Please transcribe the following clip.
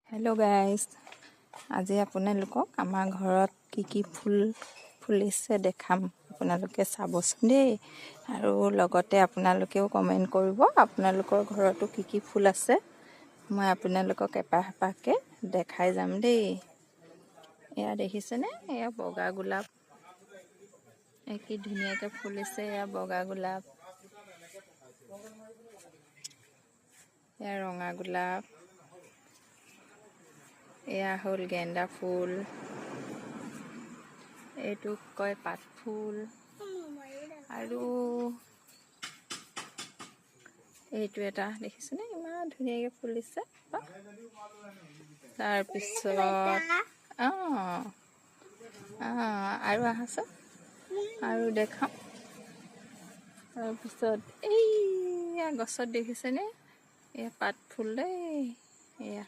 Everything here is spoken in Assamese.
হেল্ল' গাইজ, আজি আপোনালোকক আমাৰ ঘৰত কি ফুল ফুলিছে দেখাম। আপোনালোকে চাবচোন দেই, আৰু লগতে আপোনালোকেও কমেণ্ট কৰিব আপোনালোকৰ ঘৰতো কি ফুল আছে। মই আপোনালোকক এপাহ এপাহকৈ দেখাই যাম দেই। এয়া দেখিছেনে, এয়া বগা গোলাপ, কি ধুনীয়াকৈ ফুলিছে। এয়া বগা গোলাপ, এয়া ৰঙা গোলাপ, এয়া হ'ল গেন্দা ফুল, এইটো কয় পাত ফুল, আৰু এইটো এটা দেখিছেনে ইমান ধুনীয়াকৈ ফুলিছে। তাৰপিছত আৰু আহাচোন আৰু দেখাম। তাৰপিছত এইয়া গছত দেখিছেনে, এয়া পাত ফুল দেই। এয়া